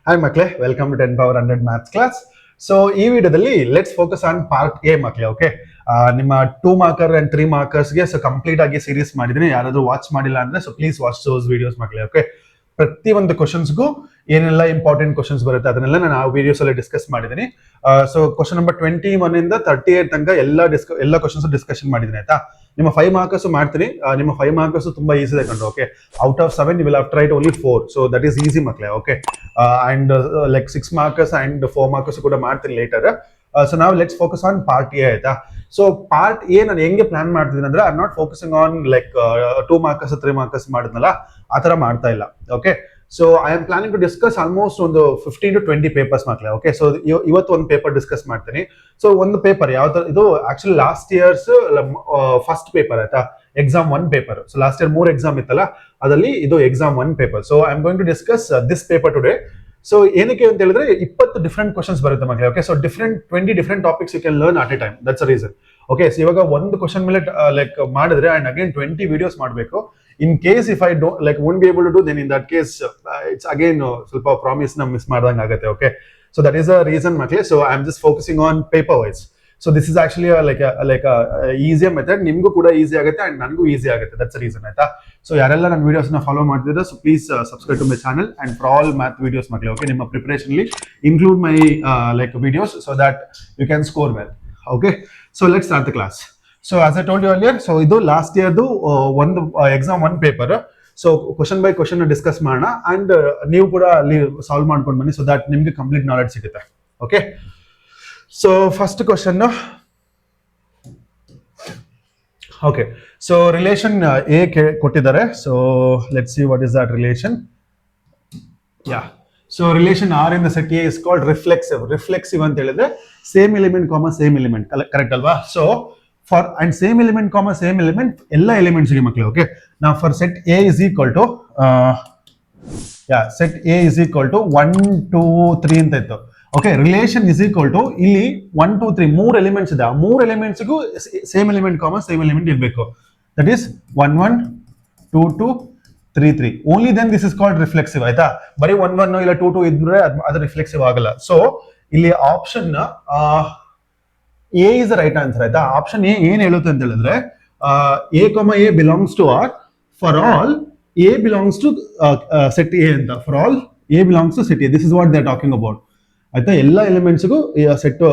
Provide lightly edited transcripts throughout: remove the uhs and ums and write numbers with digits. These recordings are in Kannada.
Hi Makle, welcome to 10 power 100 maths class. So ಈ ವಿಡಿಯೋದಲ್ಲಿ let's focus on part A ಮಕ್ಳೆ. ಓಕೆ, ನಿಮ್ಮ 2 ಮಾರ್ಕರ್ ಅಂಡ್ 3 ಮಾರ್ಕರ್ಸ್ಗೆ ಸೊ ಕಂಪ್ಲೀಟ್ ಆಗಿ ಸೀರೀಸ್ ಮಾಡಿದ್ದೀನಿ. ಯಾರಾದ್ರೂ ವಾಚ್ ಮಾಡಿಲ್ಲ ಅಂದ್ರೆ so please watch those videos ಮಕ್ಳೆ. ಓಕೆ, ಪ್ರತಿ ಒಂದು ಕ್ವಶನ್ಸ್ಗೂ ಏನೆಲ್ಲ ಇಂಪಾರ್ಟೆಂಟ್ ಕ್ವಶನ್ಸ್ ಬರುತ್ತೆ ಅದನ್ನೆಲ್ಲ ನಾನು ಆ ವಿಡಿಯೋಸ್ ಅಲ್ಲಿ ಡಿಸ್ಕಸ್ ಮಾಡಿದ್ದೀನಿ. ಸೊ ಕ್ವಶನ್ ನಂಬರ್ 21 ಇಂದ 38 ತನಕ ಎಲ್ಲ ಕ್ವಶನ್ಸ್ ಡಿಸ್ಕಷನ್ ಮಾಡಿದ್ದೀನಿ. ಆಯ್ತಾ, ನಿಮ್ಮ 5 ಮಾರ್ಕರ್ಸ್ ಮಾಡ್ತೀನಿ. ನಿಮ್ಮ 5 ಮಾರ್ಕರ್ಸ್ ತುಂಬಾ ಈಸಿ ಇದೆ ಕಂಡು. Okay, out of 7 you will have tried only 4, so that is easy ಮಕ್ಳೆ. Okay, and like 6 markers and 4 markers ಕೂಡ ಮಾಡ್ತೀನಿ ಲೇಟರ್. ಸೊ ನಾವು let's focus on part A. ಆಯ್ತಾ, ಸೊ ಪಾರ್ಟ್ ಎ ನಾನು ಹೆಂಗೆ ಪ್ಲಾನ್ ಮಾಡ್ತಿದ್ದೀನಿ ಅಂದ್ರೆ I am not focusing on like 2 markers 3 markers ಮಾಡಿದ್ನಲ್ಲ ಆ ತರ ಮಾಡ್ತಾ ಇಲ್ಲ. Okay, so I am planning to discuss almost ಒಂದು 15 to 20 ಪೇಪರ್ಸ್ ಮಕ್ಳೆ. ಓಕೆ, ಸೊ ಇವತ್ತು ಒಂದು ಪೇಪರ್ ಡಿಸ್ಕಸ್ ಮಾಡ್ತೀನಿ. ಸೊ ಒಂದು ಪೇಪರ್ ಯಾವ ತರ ಇದು actually last years first paper. ಆಯ್ತಾ, exam 1 paper. So last year 3 exam ಇತ್ತಲ್ಲ, ಅದರಲ್ಲಿ ಇದು exam 1 paper. So I am going to discuss this paper today. So ಏನಕ್ಕೆ ಅಂತ ಹೇಳಿದ್ರೆ 20 ಡಿಫ್ರೆಂಟ್ ಕ್ವಶನ್ಸ್ ಬರುತ್ತೆ ಮಕ್ಕಳು. Okay, so 20 different topics you can learn at a time. That's a reason. Okay, so ಇವಾಗ ಒಂದು ಕ್ವಶನ್ ಮೇಲೆ ಲೈಕ್ ಮಾಡಿದ್ರೆ ಅಂಡ್ ಅಗೇನ್ 20 ವಿಡಿಯೋಸ್ ಮಾಡಬೇಕು. In case if I don't like won't be able to do, then in that case it's again ಸ್ವಲ್ಪ ಪ್ರಾಮಿಸ್ ನ ಮಿಸ್ ಮಾಡ್ದಂಗೆ ಆಗುತ್ತೆ. Okay, so that is a reason ಮಕ್ಕಳೇ. So I am just focusing on paper wise. So this is actually like easier method. ನಿಮ್ಗೂ ಕೂಡ ಈಸಿ ಆಗುತ್ತೆ ಅಂಡ್ ನನಗೂ ಈಸಿ ಆಗುತ್ತೆ. That's reason. ಆಯ್ತಾ, ಸೊ ಯಾರೆಲ್ಲ ನನ್ನ ವಿಡಿಯೋಸ್ ನ ಫಾಲೋ ಮಾಡ್ತಿದ್ರೆ so please subscribe to my channel and for all math videos ಮಕ್ಕಳೇ. ಓಕೆ, ನಿಮ್ಮ preparation include my like videos so that you can score well. Okay, so let's start the class. So as I told you earlier, so ಇದು ಲಾಸ್ಟ್ ಇಯರ್ದು ಒಂದು exam 1 paper. So question by question discuss ಮಾಡೋಣ ಅಂಡ್ ನೀವು ಕೂಡ ಅಲ್ಲಿ ಸಾಲ್ವ್ ಮಾಡ್ಕೊಂಡು ಬನ್ನಿ ಸೊ ದಟ್ ನಿಮ್ಗೆ ಕಂಪ್ಲೀಟ್ ನಾಲೆಡ್ಜ್ ಸಿಗುತ್ತೆ. Okay, so first question. Okay, so relation A ಕೊಟ್ಟಿದ್ದಾರೆ. So let's see what is that relation. Yeah, so relation R in the set A is called reflexive. Reflexive ಅಂತ ಹೇಳಿದ್ರೆ same element comma same element, correct ಅಲ್ವಾ? So for and same element comma same element ಎಲ್ಲ ಎಲಿಮೆಂಟ್ಸ್ ಗೆ ಮಕ್ಕಳು. ಓಕೆ, ನಾವು for set A is equal to set A is equal to 1 2 3 ಅಂತ ಇತ್ತು. Okay, relation is equal to ಇಲ್ಲಿ 1 2 3 3 ಎಲಿಮೆಂಟ್ಸ್ ಇದೆ. ಆ 3 ಎಲಿಮೆಂಟ್ಸ್ಗೂ same element comma same element ಇರಬೇಕು. That is 1 1 2 2 3 3. Only then this is called reflexive. ಆಯ್ತಾ, ಬರೀ 1 1 ಇಲ್ಲ 2 2 ಇದ್ರೆ ಅದು ರಿಫ್ಲೆಕ್ಸಿವ್ ಆಗಲ್ಲ. ಸೊ ಇಲ್ಲಿ option A is the right answer. ಆಯ್ತಾ, ಆಪ್ಷನ್ ಎ ಏನ್ ಹೇಳುತ್ತೆ ಅಂತ ಹೇಳಿದ್ರೆ A comma A belongs to R for all A belongs to set A ಅಂತ. For all A belongs to set A, this is what they are talking about. ಆಯ್ತಾ, ಎಲ್ಲ ಎಲಿಮೆಂಟ್ಸ್ಗೂ set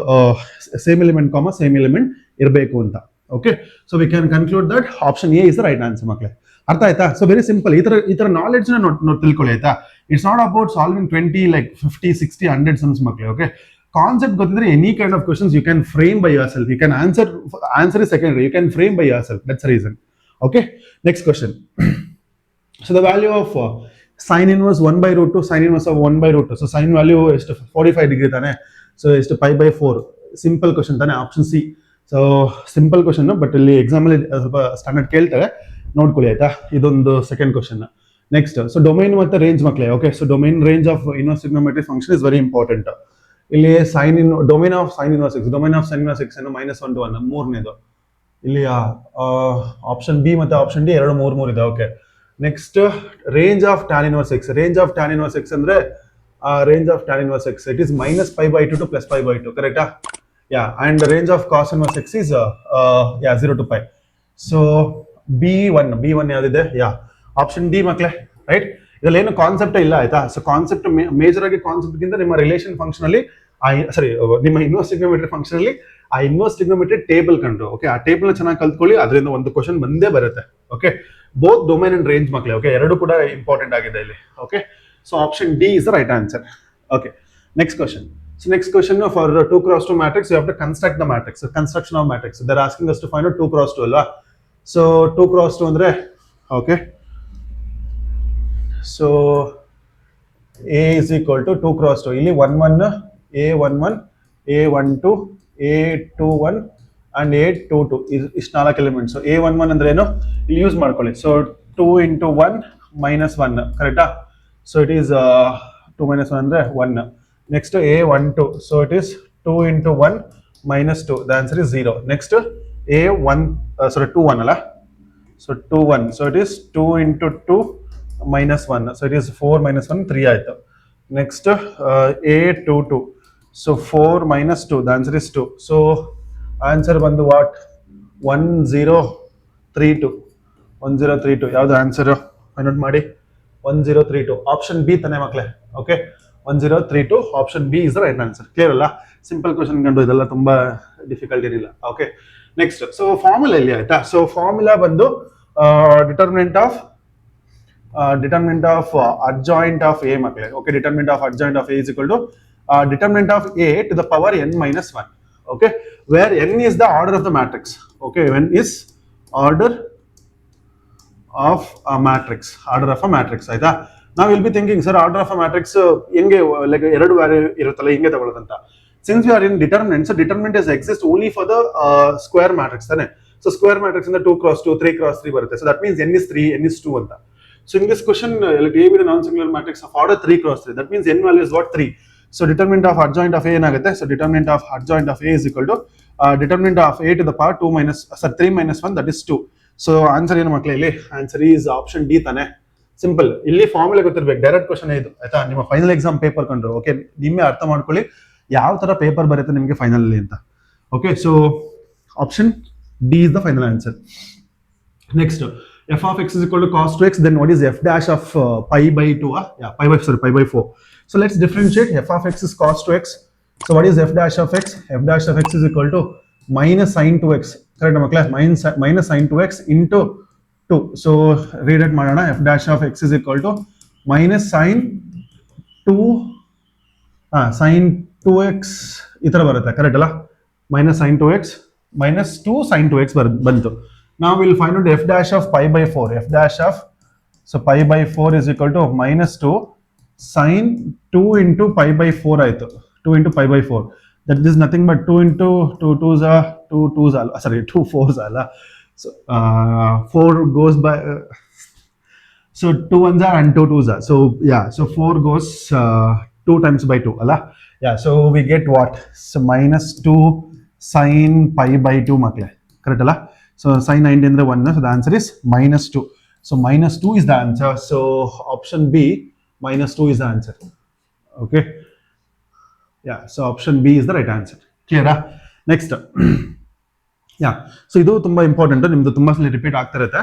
same element comma same element ಇರಬೇಕು ಅಂತ. Okay, so we can conclude that option A is the right answer ಮಕ್ಕಳೇ. ಅರ್ಥ ಆಯ್ತಾ? So very simple. ಈ ತರ ನಾಲೆಡ್ಜ್ ನ ತಿಳ್ಕೊಳ್ಳಿ. ಆಯ್ತಾ, it's not about solving 20 like 50 60 100 sums ಮಕ್ಕಳೇ. ಓಕೆ, ಕಾನ್ಸೆಪ್ಟ್ ಗೊತ್ತಿದ್ರೆ any kind of questions you can frame by yourself. You can answer is secondary, you can frame by yourself. That's reason. Okay, next question. So the value of sin inverse 1 by root 2, sin inverse of 1 by root 2. So sin value ಎಷ್ಟು 45 ಡಿಗ್ರಿ ತಾನೆ. ಸೊ ಎಷ್ಟು pi by 4. ಸಿಂಪಲ್ ಕ್ವಶನ್ ತಾನೆ, option C. So simple question, but ಇಲ್ಲಿ ಎಕ್ಸಾಮ್ ಅಲ್ಲಿ ಸ್ವಲ್ಪ ಸ್ಟ್ಯಾಂಡರ್ಡ್ ಕೇಳ್ತಾರೆ, ನೋಡ್ಕೊಳ್ಳಿ. ಆಯ್ತಾ, ಇದೊಂದು second question. Next, so domain ಮತ್ತೆ ರೇಂಜ್ ಮಕ್ಕಳೇ. Okay, so domain range of inverse trigonometric function is very important. ಇಲ್ಲಿ domain of sine inverse X, domain of sine inverse X -1 to 1 ಮೂರನೇದು. ಇಲ್ಲಿ ಆಪ್ಷನ್ ಬಿ ಮತ್ತೆ ಆಪ್ಷನ್ ಡಿ 2 3 3 ಇದೆ. Okay, next range of tan inverse X. Range of tan inverse X ಅಂದ್ರೆ range of tan inverse X it is -π/2 to +π/2, ಕರೆಕ್ಟಾ? Yeah, and range of cos inverse X is 0 to π. So ಬಿ1 ಯಾವ್ದಿದೆ? ಯಾ, ಆಪ್ಷನ್ ಡಿ ಮಕ್ಳೆ. ರೈಟ್, ಇದ್ರಲ್ಲಿ ಏನು ಕಾನ್ಸೆಪ್ಟ್ ಇಲ್ಲ. ಆಯ್ತಾ, ಸೊ ಕಾನ್ಸೆಪ್ಟ್ ಮೇಜರ್ ಆಗಿ ಕಾನ್ಸೆಪ್ಟ್ ಗಿಂತ ನಿಮ್ಮ ರಿಲೇಷನ್ ಫಂಕ್ಷನ್ ಅಲ್ಲಿ ನಿಮ್ಮ ಇನ್ವರ್ಸ್ ಟ್ರಿಗೊನೋಮೆಟ್ರಿ ಫಂಕ್ಷನ್ ಅಲ್ಲಿ ಆ ಇನ್ವರ್ಸ್ ಟ್ರಿಗೊನೋಮೆಟ್ರಿ ಟೇಬಲ್ ಕಂಡು. ಓಕೆ, ಆ ಟೇಬಲ್ ಚೆನ್ನಾಗಿ ಕಲ್ತ್ಕೊಳ್ಳಿ, ಅದರಿಂದ ಒಂದು ಕ್ವಶನ್ ಬಂದೇ ಬರುತ್ತೆ. Okay, both domain and range ಮಕ್ಕಳೇ. ಓಕೆ, ಎರಡು ಕೂಡ ಇಂಪಾರ್ಟೆಂಟ್ ಆಗಿದೆ ಇಲ್ಲಿ. Okay, so option D is the right answer. Okay, next question. So next question for 2x2 matrix you have to construct the matrix. So construction of matrix, they are asking us to find out 2x2 ಅಲ್ವಾ? ಸೊ 2x2 ಅಂದ್ರೆ okay, so a is equal to 2x2. ಇಲ್ಲಿ 1 1 a11 a12 a21 and a22 ಇಷ್ಟು 4 ಎಲಿಮೆಂಟ್ಸ್. a11 ಅಂದ್ರೆ ಏನು ಇಲ್ಲಿ ಯೂಸ್ ಮಾಡ್ಕೊಳ್ಳಿ. ಸೊ 2 into 1 - 1, ಕರೆಕ್ಟಾ? ಸೊ ಇಟ್ ಈಸ್ 2 - 1 ಅಂದ್ರೆ 1. Next a12, so it is 2 into 1 - 2, the answer is 0. Next a1 21 ಅಲ್ಲ, so 21, so it is 2 into 2 - 1, so it is 4 - 1 3 ಆಯ್ತು. Next, a 2 2. So 4 minus 2, the answer is 2. So answer ಬಂದು what? 1032. 1032. ಯಾವುದು ಆನ್ಸರ್? ಫೈಂಡ್ ಔಟ್ ಮಾಡಿ. 1032. ಆಪ್ಷನ್ ಬಿ ತಾನೆ ಮಕ್ಕಳೇ. Okay, 1032 option B is the right answer. Clear ಅಲ್ಲ? ಸಿಂಪಲ್ ಕ್ವಶನ್ ಕಂಡು ಇದೆಲ್ಲ ತುಂಬಾ ಡಿಫಿಕಲ್ಟ್ ಏನಿಲ್ಲ. Okay, next. ಸೊ ಫಾರ್ಮುಲಾ ಇಲ್ಲಿ ಆಯ್ತಾ? ಸೊ ಫಾರ್ಮುಲಾ ಬಂದು determinant of adjoint of a makle. Okay, determinant of adjoint of a is equal to determinant of a to the power n minus 1. Okay, where n is the order of the matrix. Okay, n is order of a matrix. Order of a matrix. Aita. Now we'll be thinking, sir, order of a matrix henge like ಎರಡು ವ್ಯಾಲ್ಯೂ ಇರುತ್ತಲ್ಲ ಹಿಂಗೆ ತಗೊಳ್ಳೋದಂತ. Since we are in determinant, so determinant is exists only for the square matrix ತಾನೆ. So square matrix in the 2 cross 2, 3 cross 3 ಬರುತ್ತೆ. So that means n is 3, n is 2 ಅಂತ. So in this question, let A be the non-singular matrix of order 3 cross 3. That means n value is what? 3. So determinant of adjoint of A ಏನಾಗುತ್ತೆ? So determinant of adjoint of A is equal to determinant of A to the power 2 minus 3 minus 1, that is 2. So answer ಏನು ಮಕ್ಕಳೇ ಇಲ್ಲಿ? Answer is option D ತಾನೆ. ಸಿಂಪಲ್. ಇಲ್ಲಿ ಫಾರ್ಮುಲಾ ಗೊತ್ತಿರಬೇಕು. ಡೈರೆಕ್ಟ್ ಕ್ವಶನ್ ಇದು ಆಯ್ತಾ? ನಿಮ್ಮ ಫೈನಲ್ ಎಕ್ಸಾಮ್ ಪೇಪರ್ ಕಂಡ್ರು. ಓಕೆ, ನಿಮ್ಮೇ ಅರ್ಥ ಮಾಡ್ಕೊಳ್ಳಿ ಯಾವ ತರ ಪೇಪರ್ ಬರುತ್ತೆ ನಿಮಗೆ ಫೈನಲ್ ಅಲ್ಲಿ ಅಂತ. Okay, so option D is the final answer. Next, f of x is equal to cos 2x, then what is f dash of pi by 2? Pi by 4. So let's differentiate. F of x is cos 2x. So what is f dash of x? F dash of x is equal to minus sin 2x. Correct makla? Minus sin 2x into 2. So read it madana. F dash of x is equal to minus sin 2x itara barutte. Correct alla? Minus sin 2x minus 2 sin 2x bantu. Now we'll find out f dash of pi by 4. F dash of, so pi by 4 is equal to minus 2 sin 2 into pi by 4 ಆಯ್ತು. 2 into pi by 4. That is nothing but 2 into 2 2s are 2 2s are, sorry, 2 4s are. So 4 goes by, so 2 1s are and 2 2s are. So yeah, so 4 goes 2 times by 2 alla. Yeah, so we get what? So minus 2 sin pi by 2 makle. Correct alla? So sin 90 ಅಂದ್ರೆ 1, so the answer is minus 2. So minus 2 is the answer. So option B, minus 2 is the answer. Okay. Yeah, so option B is the right answer. Clear? Next. Yeah, so ಇದು ತುಂಬಾ ಇಂಪಾರ್ಟೆಂಟ್, ನಿಮ್ದು ತುಂಬಾ ಸಲ ರಿಪೀಟ್ ಆಗ್ತಾ ಇರುತ್ತೆ.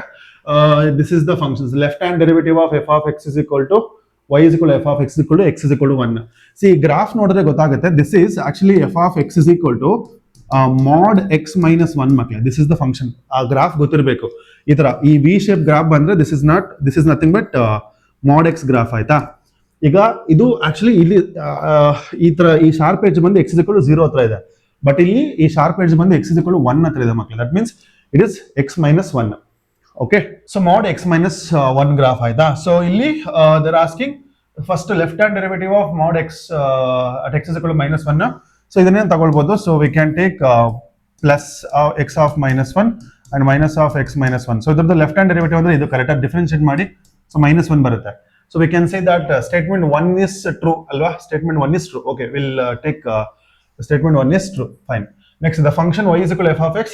This is the functions. Left hand derivative of f of x is equal to y is equal to f of x is equal to x is equal to 1. See, graph ನೋಡಿದ್ರೆ ಗೊತ್ತಾಗುತ್ತೆ. This is actually f of x is equal to mod x minus 1 ಮಕ್ಕಳೇ. This is the function. ಆ ಗ್ರಾಫ್ ಗೊತ್ತಿರಬೇಕು. ಈ ತರ ಈ ವಿ ಶೇಪ್ ಗ್ರಾಫ್ ಬಂದ್ರೆ this is nothing but mod x graph ಆಯ್ತಾ. ಈಗ ಇದು ಆಕ್ಚುಲಿ ಇಲ್ಲಿ ಈ ತರ ಈ ಶಾರ್ಪ್ ಎಡ್ಜ್ ಬಂದು x is equal to 0 ಹತ್ರ ಇದೆ, ಬಟ್ ಇಲ್ಲಿ ಈ ಶಾರ್ಪ್ ಎಡ್ಜ್ ಬಂದು x is equal to 1 ಹತ್ರ ಇದೆ ಮಕ್ಕಳೇ. That means it is x minus 1. Okay, so mod x minus 1 graph ಆಯ್ತಾ. ಸೊ ಇಲ್ಲಿ they're asking first left hand derivative of mod x at x is equal to minus 1. So ಇದನ್ನೇನು ತಗೊಳ್ಬೋದು. So we can take plus x of minus 1 and minus of x minus 1. So ಇದ್ರದ್ದು ಲೆಫ್ಟ್ ಹ್ಯಾಂಡ್ ಡೆರಿವೇಟಿವ್ ಅಂದ್ರೆ ಇದು ಕರೆಕ್ಟಾಗಿ ಡಿಫರೆನ್ಶಿಯೇಟ್ ಮಾಡಿ ಸೊ minus 1 ಬರುತ್ತೆ. So we can say that statement 1 is true ಅಲ್ವಾ? Statement 1 is true. Okay, will take statement 1 is true. Fine. Next, the function y is equal to f of x.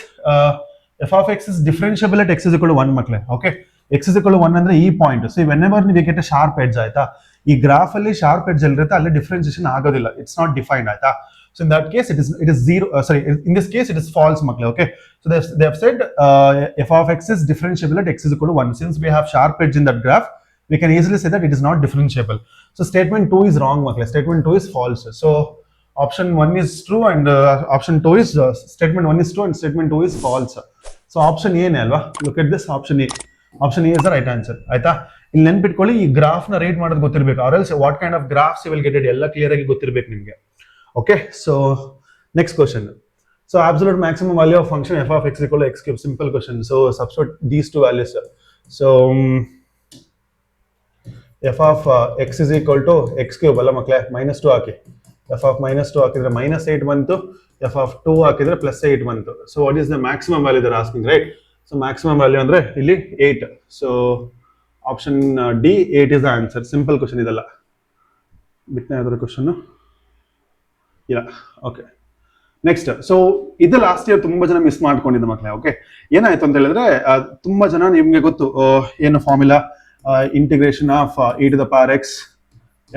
f of x is differentiable at x is equal to 1 ಮಕ್ಕಳೇ. Okay, x is equal to 1 ಅಂದ್ರೆ ಈ ಪಾಯಿಂಟ್. ಸೊ ವೆನೆವರ್ ನೀವು ಗೆಟ್ ಶಾರ್ಪ್ ಎಡ್ಜ್ ಆಯ್ತಾ, ಈ ಗ್ರಾಫ್ ಅಲ್ಲಿ ಶಾರ್ಪ್ ಎಡ್ಜ್ ಎಲ್ಲಿರುತ್ತೆ ಅಲ್ಲಿ ಡಿಫರೆನ್ಸಿಯೇಷನ್ ಆಗೋದಿಲ್ಲ. ಇಟ್ಸ್ ನಾಟ್ ಡಿಫೈನ್ಡ್ ಆಯ್ತಾ. So in that case, it is zero. Sorry, in this case, it is false, makle. Okay. So they have said f of x is differentiable at x is equal to 1. Since we have sharp edge in that graph, we can easily say that it is not differentiable. So statement 2 is wrong, makle. Statement 2 is false. So option 1 is true and option 2 is statement 1 is true and statement 2 is false. So option A ne alva. Look at this, option A. Option A is the right answer. Aita. ಇಲ್ಲಿ ನೆನ್ಪಿಟ್ಕೊಳ್ಳಿ, ಈ ಗ್ರಾಫ್ ನ ರೇಟ್ ಮಾಡೋದು ಗೊತ್ತಿರಬೇಕು. or else what kind of graphs you will get it ಎಲ್ಲ ಕ್ಲಿಯರ್ ಆಗಿ ಗೊತ್ತಿರಬೇಕು ನಿಮಗೆ. Okay, so next question. So absolute maximum value of function f of x equal to x cube. Simple question. So substitute these two values. So f of x is equal to x cube alla makle minus 2 haki. f of minus 2 hakidre minus 8 bantu. f of 2 hakidre plus 8 bantu. So what is the maximum value they're asking, right? So maximum value andre illi 8. So option D, 8 is the answer. Simple question idalla. Bitna yadra question. Yeah, okay. Next, so ಇದು ಲಾಸ್ಟ್ ಇಯರ್ ತುಂಬಾ ಜನ ಮಿಸ್ ಮಾಡ್ಕೊಂಡಿದ್ದ ಮಕ್ಕಳೇ. ಓಕೆ, ಏನಾಯ್ತು ಅಂತ ಹೇಳಿದ್ರೆ ತುಂಬಾ ಜನ ನಿಮ್ಗೆ ಗೊತ್ತು ಏನು formula integration of e to the power x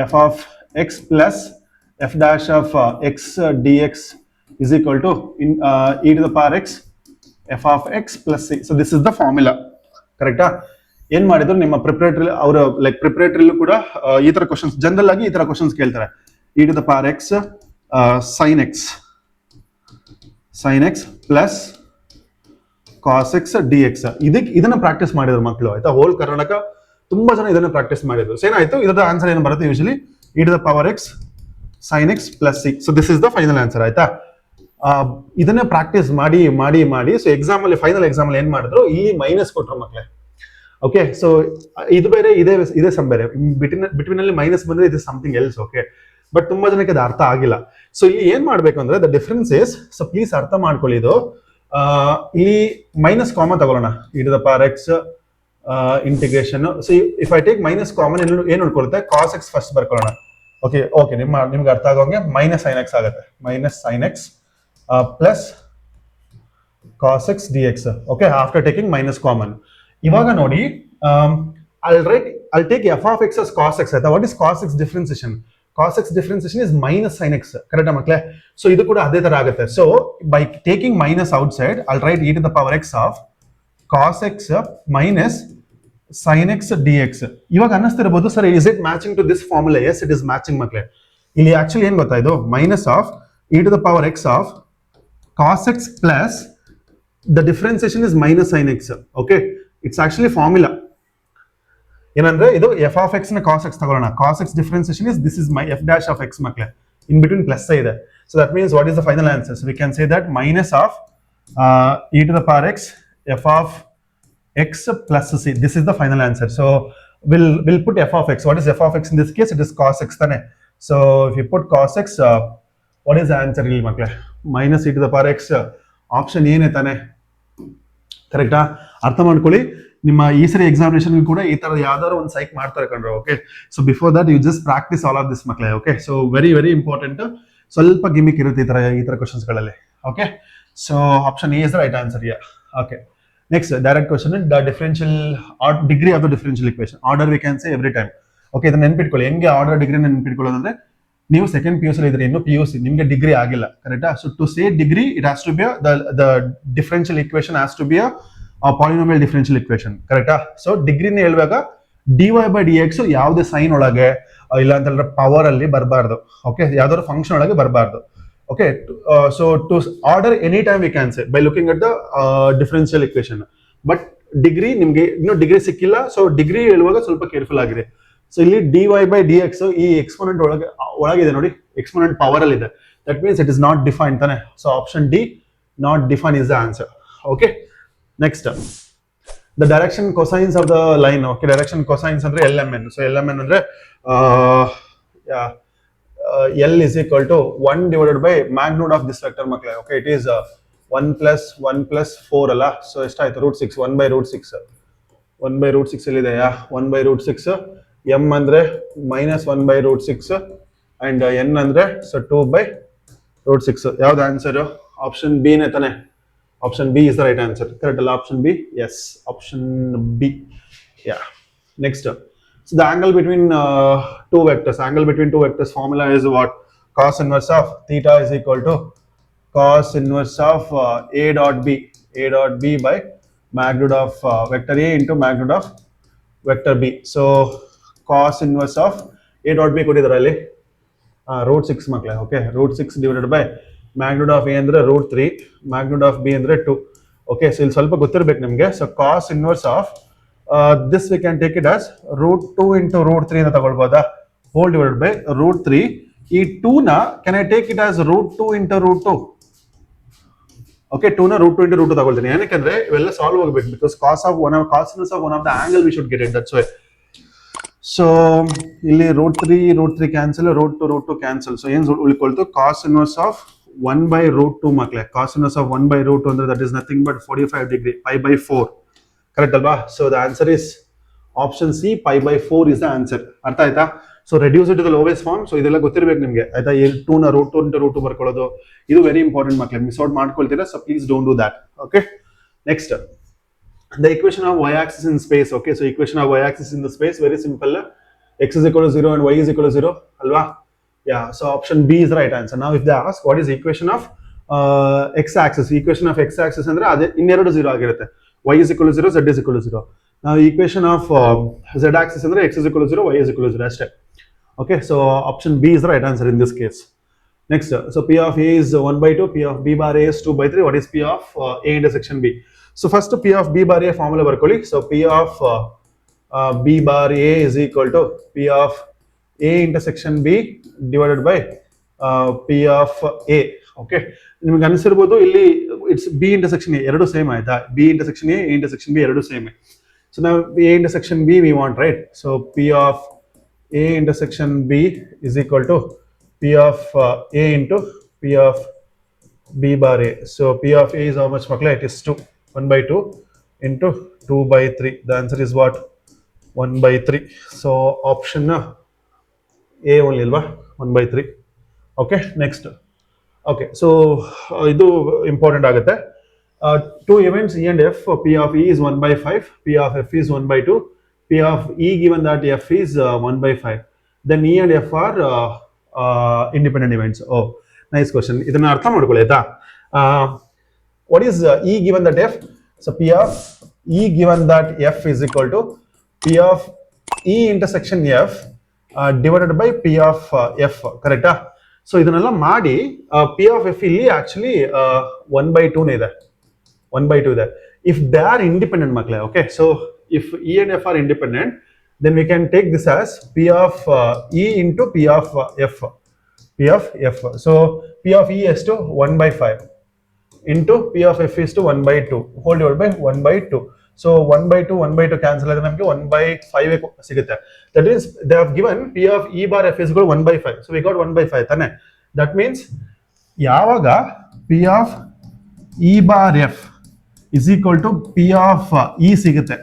f of x plus f dash of x dx is equal to e to the power x f of x plus c. So this is the formula. ಕರೆಕ್ಟಾ? ಏನ್ ಮಾಡಿದ್ರು ನಿಮ್ಮ ಪ್ರಿಪರೇಟರಿ ಅವರು ಲೈಕ್ ಪ್ರಿಪರೇಟರಿಲೂ ಕೂಡ ಈ ತರ ಕ್ವಶನ್ಸ್ ಜನರಲ್ ಆಗಿ ಈ ತರ ಕ್ವಶನ್ಸ್ ಕೇಳ್ತಾರೆ. e to the power x sin x plus cos x dx. ಇದನ್ನ ಪ್ರಾಕ್ಟೀಸ್ ಮಾಡಿದ್ರು ಮಕ್ಕಳು, ಆಯ್ತಾ? ಹೋಲ್ ಕರ್ನಾಟಕ ತುಂಬಾ ಜನ ಇದನ್ನ ಪ್ರಾಕ್ಟೀಸ್ ಮಾಡಿದ್ರು. ಸೊ ಏನಾಯ್ತು, ಇದರ ಆನ್ಸರ್ ಏನು ಬರುತ್ತೆ usually e to the power x sin x plus c. So this is the final answer, ಆಯ್ತಾ? ಇದನ್ನ ಪ್ರಾಕ್ಟೀಸ್ ಮಾಡಿ ಮಾಡಿ ಮಾಡಿ ಸೊ ಎಕ್ಸಾಮ್ ಅಲ್ಲಿ ಫೈನಲ್ ಎಕ್ಸಾಮ್ ಅಲ್ಲಿ ಏನ್ ಮಾಡಿದ್ರು, ಇಲ್ಲಿ ಮೈನಸ್ ಕೊಟ್ರು ಮಕ್ಕಳೇ. ಓಕೆ, ಸೊ ಇದು ಬೇರೆ ಇದೇ ಸಮ್ ಬೇರೆ, ಬಿಟ್ವೀನ್ ಅಲ್ಲಿ ಮೈನಸ್ ಬಂದ್ರೆ ಇದು ಸಮಥಿಂಗ್ ಎಲ್ಸ್. ಓಕೆ, ಬಟ್ ತುಂಬಾ ಜನಕ್ಕೆ ಅದು ಅರ್ಥ ಆಗಿಲ್ಲ. ಸೊ ಇಲ್ಲಿ ಏನ್ ಮಾಡ್ಬೇಕು ಅಂದ್ರೆ the difference is, so please ಅರ್ಥ ಮಾಡ್ಕೊಳ್ಳಿ ಇದು. ಇಲ್ಲಿ ಮೈನಸ್ ಕಾಮನ್ ತಗೊಳ್ಳೋಣ, e to the power x integration. So if I take minus common ಏನ್ ಉಳ್ಕೊಳುತ್ತೆ, ಕಾಸ್ ಎಕ್ಸ್ ಫಸ್ಟ್ ಬರ್ಕೊಳ್ಳೋಣ. ಓಕೆ ನಿಮ್ಗೆ ಅರ್ಥ ಆಗೋಂಗೆ ಮೈನಸ್ ಸೈನ್ ಎಕ್ಸ್ ಆಗುತ್ತೆ, minus sine x plus cos x d x. Okay, after taking minus common. ಇವಾಗ ನೋಡಿ, I'll take f of x as cos x. What is cos x differentiation? Cos x differentiation is minus sin x. Correct, makle? So idu kuda adhe ತರ ಆಗುತ್ತೆ. So by taking minus outside, I'll write e to the power x of cos x minus sin x dx. ಇವಾಗ ಅನ್ನಿಸ್ತಿರಬಹುದು, sir is it matching to this formula? Yes, it is matching makle. ಇಲ್ಲಿ ಆಕ್ಚುಲಿ ಏನ್ ಗೊತ್ತಾ, ಇದು minus of e to the power x of cos x plus the differentiation is minus sin x. Okay, it's actually formula. ಏನಂದ್ರೆ ಇದು f of x ನ cos x ತಗೊಳ್ಳೋಣ. cos x differentiation is this is my f dash of x ಮಕ್ಕಳೇ, in between plus ಇದೆ. So that means what is the final answer? So we can say that minus of e to the power x f of x plus c. This is the final answer. So we'll put f of x. What is f of x in this case? It is cos x ತಾನೆ. So if you put cos x, what is the answer ಇಲ್ಲಿ ಮಕ್ಕಳೇ? minus e to the power x. Option ಏನೇ ತಾನೆ, ಕರೆಕ್ಟಾ? ಅರ್ಥ ಮಾಡ್ಕೊಳ್ಳಿ. ನಿಮ್ಮ ಈ ಸರಿ ಎಕ್ಸಾಮಿನೇಷನ್ ಕೂಡ ಈ ತರ ಯಾವ್ದಾದ್ರು ಒಂದು ಸೈಕ್ ಮಾಡ್ತಾರೆ ಕಂಡ್ರೆ. Okay, so before that you just practice all of this ಮಕ್ಕಳೇ. Okay, so very very important. ಸ್ವಲ್ಪ ಗಿಮಿಕ್ ಇರುತ್ತೆ ಈ ತರ ಕ್ವಶನ್ಸ್ ಗಳಲ್ಲಿ. Okay, so option A is the right answer. Yeah, okay. Next direct question, the differential degree of the differential equation. Order we can say every time. Okay, ಇದನ್ನ ನೆನ್ಪಿಟ್ಕೊಳ್ಳಿ. ಹೆಂಗೆ ಆರ್ಡರ್ ಡಿಗ್ರಿ ನೆನ್ಪಿಟ್ಕೊಳ್ಳೋದಂದ್ರೆ, ನೀವು ಸೆಕೆಂಡ್ PUC ಇದ್ರೆ ಇನ್ನು PUC ನಿಮ್ಗೆ ಡಿಗ್ರಿ ಆಗಿಲ್ಲ, ಕರೆಕ್ಟಾ? So to say degree it has to be the differential equation has to be a polynomial differential equation, ಕರೆಕ್ಟಾ? ಸೊ ಡಿಗ್ರಿನ ಹೇಳುವಾಗ dy by dx ಯಾವುದೇ ಸೈನ್ ಒಳಗೆ ಇಲ್ಲ ಅಂತಂದ್ರೆ ಪವರ್ ಅಲ್ಲಿ ಬರಬಾರ್ದು. ಓಕೆ, ಯಾವ್ದಾದ್ರು ಫಂಕ್ಷನ್ ಒಳಗೆ ಬರಬಾರ್ದು. Okay, so to order any time we can say by looking at the differential equation. But degree ನಿಮ್ಗೆ ಇನ್ನೂ ಡಿಗ್ರಿ ಸಿಕ್ಕಿಲ್ಲ, ಸೊ ಡಿಗ್ರಿ ಹೇಳುವಾಗ ಸ್ವಲ್ಪ ಕೇರ್ಫುಲ್ ಆಗಿದೆ. ಸೊ ಇಲ್ಲಿ dy by dx ಈ ಎಕ್ಸ್ಪೋನೆಂಟ್ ಒಳಗಿದೆ ನೋಡಿ, ಎಕ್ಸ್ಪೋನೆಂಟ್ ಪವರ್ ಅಲ್ಲಿ ಇದೆ. That means it is not defined ತಾನೆ. So option D, not define is the answer. Okay, next the direction cosines of the line. Okay, direction cosines ಅಂದ್ರೆ LMN. ಸೊ LMN ಅಂದ್ರೆ L is equal to 1 divided by magnitude of this vector ಮಕ್ಕಳೇ. ಓಕೆ, ಇಟ್ ಈಸ್ 1 plus 4 ಅಲ್ಲ. ಸೊ ಎಷ್ಟಾಯ್ತು, √6, 1 by √6. 1 by √6 ಎಲ್ಲಿದೆಯಾ? 1 by √6. m ಅಂದ್ರೆ -1 by √6 ಅಂಡ್ n ಅಂದ್ರೆ ಸೊ 2 by √6. ಯಾವ್ದು ಆನ್ಸರ್? ಆಪ್ಷನ್ ಬಿ ನೇ ತಾನೆ. Option B is the right answer. Correct ಅಲ್ಲ? Option B, yes, option B. Yeah, next. So the angle between two vectors formula is what? Cos inverse of theta is equal to cos inverse of a dot b by magnitude of vector a into magnitude of vector b. So cos inverse of a dot b ಕೊಟ್ಟಿದ್ದಾರೆ ಅಲ್ಲಿ √6 ಮಕ್ಕಳೇ. Okay, √6 divided by magnitude of a ಅಂದ್ರೆ √3, magnitude of b ಅಂದ್ರೆ 2. ಓಕೆ, ಸೊ ಇಲ್ಲಿ ಸ್ವಲ್ಪ ಗೊತ್ತಿರಬೇಕು ನಿಮಗೆ. So cos inverse of this we can take it as √2 into √3 ಅಂತ ತಗೊಳ್ಬೋದಾ? whole divided by √3. ಈ 2 ನ can I take it as √2 into √2? Okay, 2 ನ √2 into √2 ತಗೊಳ್ತೀನಿ. ಏನಕ್ಕೆ ಇವೆಲ್ಲ ಸಾಲ್ವ್ ಆಗಬೇಕು, because cos inverse of one of the angle we should get it, that's why. So ಇಲ್ಲಿ √3 ಕ್ಯಾನ್ಸಲ್, √2 ಕ್ಯಾನ್ಸಲ್. ಸೊ ಏನ್ ಉಳ್ಕೊಳ್ತು? cos inverse of 1 by √2 ಮಕ್ಕಳೇ. cos inverse of 1 by √2 ಅಂದ್ರೆ that is nothing but 45 degree, pi by 4. Correct ಅಲ್ವಾ? So the answer is option C, pi by 4 is the answer. ಅರ್ಥ ಆಯ್ತಾ? So reduce it to the lowest form. ಸೊ ಇದೆಲ್ಲ ಗೊತ್ತಿರಬೇಕು ನಿಮಗೆ, ಆಯ್ತಾ? 2 ನ √2 into √2 ಬರ್ಕೊಳ್ಳೋದು ಇದು ವೆರಿ ಇಂಪಾರ್ಟೆಂಟ್ ಮಕ್ಕಳೇ. ಮಿಸ್ ಔಟ್ ಮಾಡ್ಕೊಳ್ತೀರಾ, so please don't do that. Okay, next the equation of y axis in space. Okay, so equation of y axis in the space very simple. x is equal to 0 and y is equal to 0 ಅಲ್ವಾ? Yeah, so option B is the right answer. Now if they ask what is the equation of x-axis, equation of x-axis andre ade ಇನ್ನೆರಡು 0 ಆಗಿರುತ್ತೆ. y is equal to 0, z is equal to 0. Now equation of z-axis andre x is equal to 0, y is equal to 0 ಅಷ್ಟೇ. Okay, so option B is the right answer in this case. Next, so P of A is 1 by 2, P of B bar A is 2 by 3. What is P of A intersection B? So first P of B bar A formula ಬರ್ಕೊಳ್ಳಿ. So P of B bar A is equal to P of A intersection B divided by P of A. Okay, ನಿಮಗೆ ಅನಿಸಿರಬಹುದು ಇಲ್ಲಿ ಇಟ್ಸ್ B intersection A ಎರಡು ಸೇಮ್ ಆಯ್ತಾ, B intersection A intersection B ಎರಡು same. So now A intersection B we want, right? So P of A intersection B is equal to P of A into P of B bar A. So P of A is how much makla? It is 2, 1 by 2 into 2 by 3. The answer is what? 1 by 3. So option A only alva, 1 by 3. Okay, next. Okay, so idu important agutte. Two events E and F, P of E is 1 by 5, P of F is 1 by 2, P of E given that F is 1 by 5. Then E and F are independent events. Oh, nice question. ಇದನ್ನ ಅರ್ಥ ಮಾಡ್ಕೊಳ್ಳಿ ಆಯ್ತಾ. What is E given that F? So P of E given that F is equal to P of E intersection F divided by P of F, correct? So ಇದನ್ನೆಲ್ಲ ಮಾಡಿ P of F ಇಲ್ಲಿ actually 1 by 2 ಇದೆ, 1 by 2 ಇದೆ. If they are independent makle, okay, so if E and F are independent, then we can take this as P of E into P of F, P of F. So P of E is to 1 by 5 into P of F is to 1 by 2 whole divided by 1 by 2. So 1 by 2 1 by 2 cancel ಆದರೆ ನಮಗೆ 1 by 5 ಸಿಗುತ್ತೆ. That is they have given P of E bar F is equal to 1 by 5. So we got 1 by 5 ತಾನೆ. That means ಯಾವಾಗ P of E bar F is equal to P of E ಸಿಗುತ್ತೆ,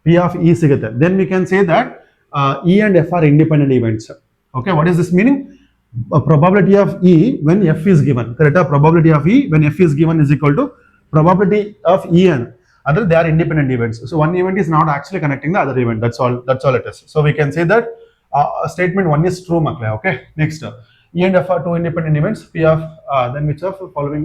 P of E sigate, then we can say that E and F are independent events. Okay, what is this meaning? Probability of E when F is given, correct? Probability of E when F is given is equal to probability of E and other, they are independent events. So one event is not actually connecting the other event. That's all it is. So we can say that statement 1 is true makle. Okay, next, E and F are two independent events. P of then which of following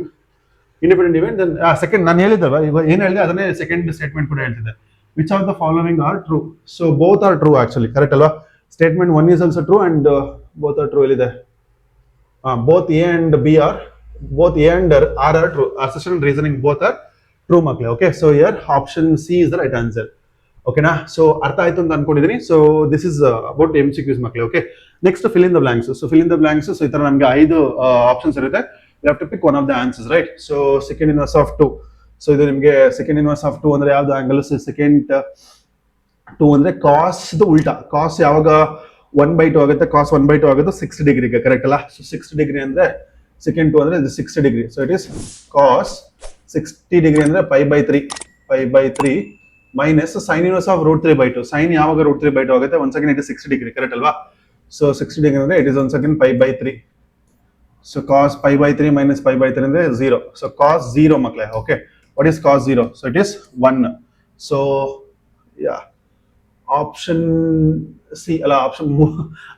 independent event? Then second ನಾನು ಹೇಳಿದಲ್ವಾ ಈಗ ಏನು ಹೇಳಿದೆ ಅದನ್ನೇ ಸೆಕೆಂಡ್ ಸ್ಟೇಟ್ಮೆಂಟ್ ಕೂಡ ಹೇಳ್ತಿದ್ದೆ. Which of the following are true? So both are true actually, correct alva? Statement 1 is also true and both are true illide. Both A and B are, both A and R are true. Assertion and reasoning both are true makle. Okay, so here option C is the right answer. Okay na? So artha aitu anta ankodidini. So this is about MCQs makle. Okay, next fill in the blanks. So fill in the blanks. So itara namge 5 options irutte. You have to pick one of the answers, right? So second inverse of 2. So ಇದು ನಿಮಗೆ ಸೆಕೆಂಡ್ ಇನ್ವರ್ಸ್ ಆಫ್ 2 ಅಂದ್ರೆ ಯಾವ್ದು ಆಂಗಲ್? ಸೆಕೆಂಡ್ 2 ಅಂದ್ರೆ ಕಾಸ್ ಉಲ್ಟಾ, ಕಾಸ್ ಯಾವಾಗ 1 by 2 ಆಗುತ್ತೆ, ಕಾಸ್ 1 by 2 ಆಗುತ್ತೆ 60 ಡಿಗ್ರಿಗೆ, ಕರೆಕ್ಟ್ ಅಲ್ಲ? ಸೊ 60 ಡಿಗ್ರಿ ಅಂದ್ರೆ ಸೆಕೆಂಡ್ 2 ಅಂದ್ರೆ ಇದು 60 degree. So it is cos 60 degree ಅಂದ್ರೆ pi by 3 minus sine inverse of root 3 by 2. Sine ಯಾವಾಗ ರೂಟ್ 3 by 2 ಆಗುತ್ತೆ, ಒಂದ್ second it is 60 degree, correct ಅಲ್ವಾ? ಸೊ 60 ಡಿಗ್ರಿ ಅಂದ್ರೆ ಇಟ್ ಇಸ್ ಒಂದ್ second pi by 3. So cos pi by 3 minus pi by 3 ಅಂದ್ರೆ 0. ಸೊ ಕಾಸ್ 0 ಮಕ್ಕಳೇ. Okay, what is cos 0? So it is 1. So yeah, option C, option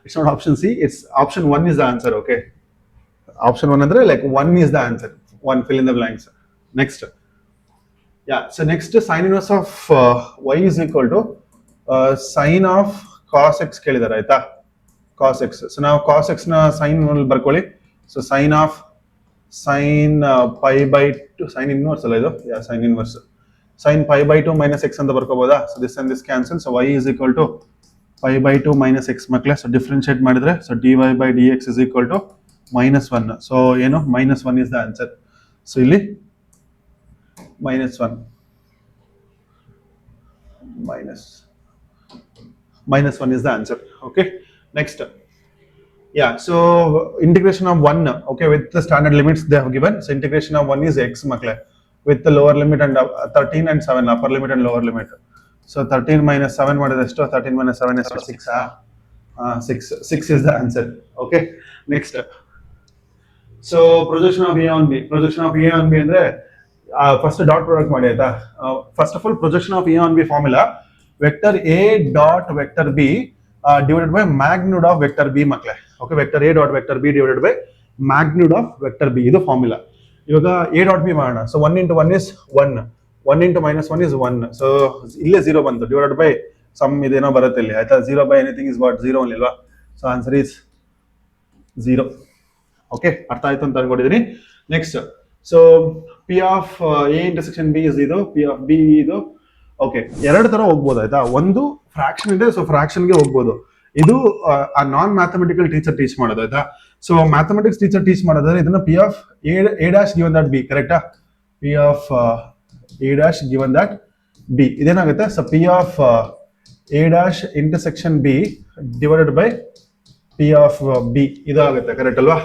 it's not option C, it's option 1 is the answer. Okay, option 1 andre like 1 is the answer. 1, fill in the blanks. Next, yeah, so next sin inverse of y is equal to sin of cos x kelidare aita, cos x. So now cos x na sin barkoli. So sin of sin pi by 2, sin inverse ಅಲ್ಲ ಇದು, yeah, sin inverse, sin pi by 2 minus x ಅಂತ ಬರ್ಕೋಬೋದಾ? So this and this cancel. So y is equal to pi by 2 minus x ಮಕ್ಕಳೇ. So differentiate ಮಾಡಿದ್ರೆ so dy by dx is equal to -1. So ಏನು -1 is the answer. So ಇಲ್ಲಿ -1 is the answer. Okay, next. Yeah, so integration of 1, okay, with the standard limits they have given. So integration of 1 is x makle with the lower limit and 13 and 7, upper limit and lower limit. So 13 minus 7 what is this? 13 minus 7 is 6. 6 is the answer. Okay, next. So projection of A on B. Projection of A on B andre first dot product ಮಾಡಿ ಆಯ್ತಾ? First of all, projection of A on B formula, vector A dot vector B divided by magnitude of vector B makle. Okay vector A dot vector B divided by magnitude of vector B, ಇದು ಫಾರ್ಮುಲಾ. ಇವಾಗ ಎ ಡಾಟ್ ಬಿ ಮಾಡೋಣ. So 1 into 1 is 1, 1 into -1 is 1. So ಇಲ್ಲೇ 0 ಬಂತು, ಡಿವೈಡೆಡ್ ಬೈ ಸಮ್ ಇದೇನೋ ಬರುತ್ತೆ ಇಲ್ಲಿ, ಆಯ್ತಾ. 0 by anything is what? 0 only ಅಲ್ವಾ. So answer is 0. ಓಕೆ, ಅರ್ಥ ಆಯ್ತು ಅಂತ ಅನ್ಕೊಂಡಿದ್ದೀನಿ. Next, so P of A intersection B is ಇದು, ಪಿ ಆಫ್ ಬಿ ಇದು. ಓಕೆ, ಎರಡು ತರ ಹೋಗ್ಬೋದು ಆಯ್ತಾ. ಒಂದು ಫ್ರಾಕ್ಷನ್ ಇದೆ, ಸೊ ಫ್ರಾಕ್ಷನ್ಗೆ ಹೋಗ್ಬೋದು. ಇದು ಆ ನಾನ್ ಮ್ಯಾಥಮೆಟಿಕಲ್ ಟೀಚರ್ ಟೀಚ್ ಮಾಡೋದು ಆಯ್ತಾ. ಸೊ ಮ್ಯಾಥಮೆಟಿಕ್ಸ್ ಟೀಚರ್ ಟೀಚ್ ಮಾಡೋದಾದ್ರೆ ಇದನ್ನ P of A dash given that B, ಕರೆಕ್ಟಾ. P of A dash given that B ಇದೇನಾಗುತ್ತೆ. So P of A dash intersection B divided by P of B ಇದಾಗುತ್ತೆ, ಕರೆಕ್ಟ್ ಅಲ್ವಾ.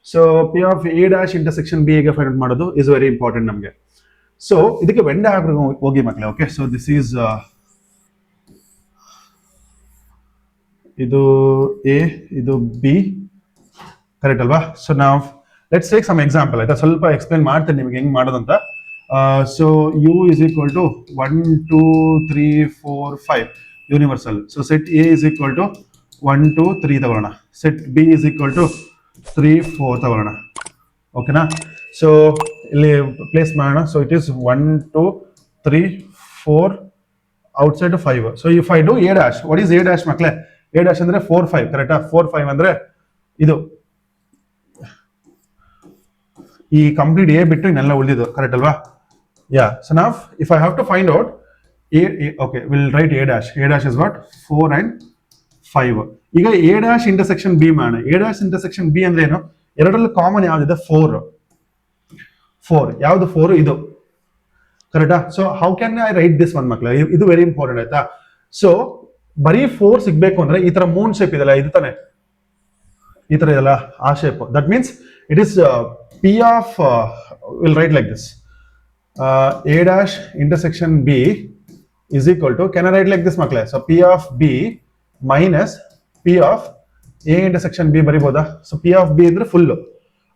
So P of A dash intersection B ಹೇಗೆ ಫೈಂಡ್ ಔಟ್ ಮಾಡೋದು ಇಸ್ ವೆರಿ ಇಂಪಾರ್ಟೆಂಟ್ ನಮಗೆ. ಸೊ ಇದಕ್ಕೆ ವೆನ್ ಡಯಾಗ್ರಾಮ್ ಹೋಗಿ ಮಕ್ಕಳೇ. ಓಕೆ, ಸೊ ದಿಸ್ ಈಸ್ ಇದು ಎ, ಇದು ಬಿ, ಕರೆಕ್ಟ್ ಅಲ್ವಾ. ಸೊ ನಾವು ಲೆಟ್ಸ್ ಟೇಕ್ ಸಮ್ ಎಕ್ಸಾಂಪಲ್ ಆಯ್ತಾ. ಸ್ವಲ್ಪ ಎಕ್ಸ್ಪ್ಲೈನ್ ಮಾಡ್ತೇನೆ ನಿಮಗೆ ಹೆಂಗ್ ಮಾಡೋದಂತ. So you is equal to 1 2 3 4 5 universal. So set A is equal to 1 2 3 ತಗೊಳ್ಳೋಣ. Set B is equal to 3 4 ತಗೊಳ್ಳೋಣ. ಓಕೆನಾ. ಸೊ ಇಲ್ಲಿ ಪ್ಲೇಸ್ ಮಾಡೋಣ. So it is 1 2 3 4 outside 5. So if I do A dash, what is A dash ಮಕ್ಕಳೇ? ಎ ಡ್ಯಾಶ್ ಅಂದ್ರೆ 4 5, ಕರೆಕ್ಟಾ. 4 5 ಅಂದ್ರೆ ಇದು ಈ ಕಂಪ್ಲೀಟ್ ಎ ಬಿಟ್ಟು ಇನ್ನೆಲ್ಲ ಉಳಿದಿದ್ದು, ಕರೆಕ್ಟ್ ಅಲ್ವಾ. ಯಾ, ಸೊ ನಾವ್ if I have to find out A, okay will write A dash. A dash is what? 4 and 5. ಈಗ ಎ ಡ್ಯಾಶ್ ಇಂಟರ್ಸೆಕ್ಷನ್ ಬಿ ಮಾಡೋಣ. ಎ ಡ್ಯಾಶ್ ಇಂಟರ್ಸೆಕ್ಷನ್ ಬಿ ಅಂದ್ರೆ ಏನು? ಎರಡರಲ್ಲಿ ಕಾಮನ್ ಯಾವ್ದಿದೆ? 4. ಯಾವ್ದು 4? ಇದು, ಕರೆಕ್ಟಾ. So how can I write this one ಮಕ್ಳು? ಇದು ವೆರಿ ಇಂಪಾರ್ಟೆಂಟ್ ಆಯ್ತಾ. ಸೊ ಬರೀ 4 ಸಿಗ್ಬೇಕು ಅಂದ್ರೆ ಈ ತರ ಮೂನ್ ಶೇಪ್ ಇದೆಲ್ಲ, ಇದು ತಾನೆ, ಈ ತರ ಇದೆಲ್ಲ, ಆ shape. That means it is P of will write like this. A dash intersection B is equal to, can I write like this ಮಕ್ಕಳೇ? So P of B minus P of A intersection B ಬರಿಬೋದಾ? ಸೊ ಪಿ ಆಫ್ ಬಿ ಅಂದ್ರೆ ಫುಲ್,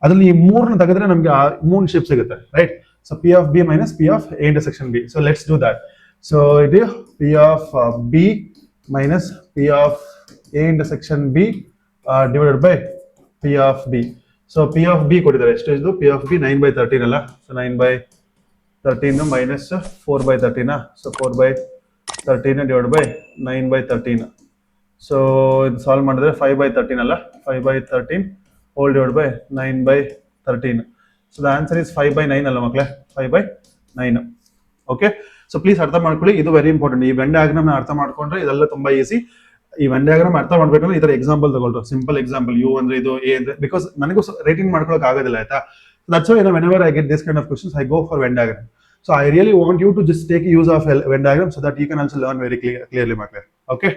ಅದ್ರಲ್ಲಿ ಈ ಮೂರನ್ನ ತೆಗೆದ್ರೆ ನಮ್ಗೆ ಆ ಮೂನ್ ಶೇಪ್ ಸಿಗುತ್ತೆ, right. So P of B minus P of A intersection B. So let's do that. So ಇದು P of B minus P of A intersection B divided by P of B. So P of B ಕೊಟ್ಟಿದ್ದಾರೆ, ಎಷ್ಟು ಇದು? ಪಿ ಆಫ್ ಬಿ 9/13 ಅಲ್ಲ. So 9/13 minus 4/13. So 4/13 divide by 9/13. So ಇದು ಸಾಲ್ವ್ ಮಾಡಿದ್ರೆ 5/13 ಅಲ್ಲ. 5/13 hole divide by 9/13. So the answer is 5/9 ಅಲ್ಲ ಮಕ್ಕಳೇ, 5/9. ಓಕೆ, ಸೊ ಪ್ಲೀಸ್ ಅರ್ಥ ಮಾಡ್ಕೊಳ್ಳಿ, ಇದು ವೆರಿ ಇಂಪಾರ್ಟೆಂಟ್. ಈ ವೆನ್ ಡಯಾಗ್ರಾಮ್ ಅರ್ಥ ಮಾಡ್ಕೊಂಡ್ರೆ ಇದೆಲ್ಲ ತುಂಬಾ ಈಸಿ. ಈ ವೆನ್ ಡಯಾಗ್ರಾಮ್ ಅರ್ಥ ಮಾಡ್ಬೇಕಂದ್ರೆ ಈ ತರ ಎಕ್ಸಾಂಪಲ್ ತಗೊಳ್ರು. ಸಿಂಪಲ್ ಎಕ್ಸಾಂಪಲ್, ಯು ಅಂದ್ರೆ ಇದು, ಎ ಅಂದ್ರೆ, ಬಿಕಾಸ್ ನನಗೂ ರೇಟಿಂಗ್ ಮಾಡ್ಕೊಳಕ್ ಆಗೋದಿಲ್ಲ ಆಯ್ತಾ. That's why whenever I get this kind of questions, I go for Venn diagram. So I really want you to just take use of Venn diagram so that you can also learn very clearly, Makle. Okay.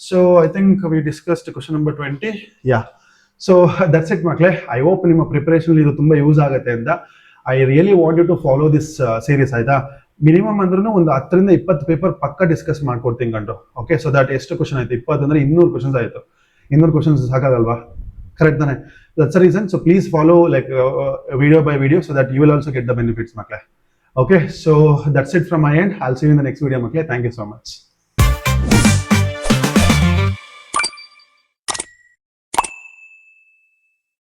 So I think we discussed question number 20. Yeah. So that's it, Makle. I hope ನಿಮ್ಮ ಪ್ರಿಪರೇಷನ್ ಇದು ತುಂಬಾ ಯೂಸ್ ಆಗುತ್ತೆ ಅಂತ. I really want you to follow this series ಆಯ್ತಾ. ಮಿನಿಮಮ್ ಅಂದ್ರೂ ಒಂದು 10 ರಿಂದ 20 ಪೇಪರ್ ಪಕ್ಕ ಡಿಸ್ಕಸ್ ಮಾಡ್ಕೊಡ್ತೀನಿ ಕಂಡು. ಓಕೆ, ಸೊ ದಟ್ ಎಷ್ಟು ಕ್ವಶನ್ ಆಯ್ತು? 20 ಅಂದ್ರೆ 200 ಕ್ವಶನ್ಸ್ ಆಯ್ತು. 200 ಕ್ವಶನ್ಸ್ ಸಾಕಾಗಲ್ವಾ? ಕರೆಕ್ಟ್ ತಾನೆ? That's the reason. So please follow like video by video so that you will also get the benefits, Makle. Okay, so that's it from my end. I'll see you in the next video, Makle. Thank you so much.